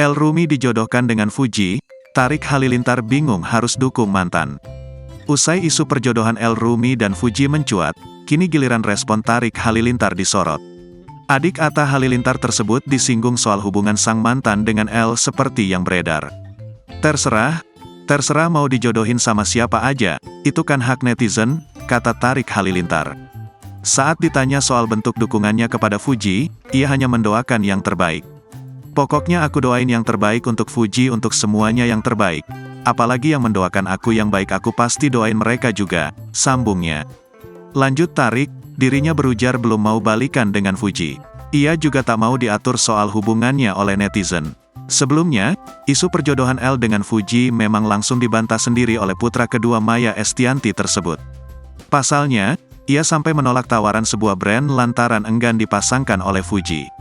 El Rumi dijodohkan dengan Fuji, Tarik Halilintar bingung harus dukung mantan. Usai isu perjodohan El Rumi dan Fuji mencuat, kini giliran respon Tarik Halilintar disorot. Adik Atta Halilintar tersebut disinggung soal hubungan sang mantan dengan El seperti yang beredar. Terserah mau dijodohin sama siapa aja, itu kan hak netizen, kata Tarik Halilintar. Saat ditanya soal bentuk dukungannya kepada Fuji, ia hanya mendoakan yang terbaik. Pokoknya aku doain yang terbaik untuk Fuji, untuk semuanya yang terbaik. Apalagi yang mendoakan aku yang baik, aku pasti doain mereka juga, sambungnya. Lanjut Tarik, dirinya berujar belum mau balikan dengan Fuji. Ia juga tak mau diatur soal hubungannya oleh netizen. Sebelumnya, isu perjodohan El dengan Fuji memang langsung dibantah sendiri oleh putra kedua Maia Estianty tersebut. Pasalnya, ia sampai menolak tawaran sebuah brand lantaran enggan dipasangkan oleh Fuji.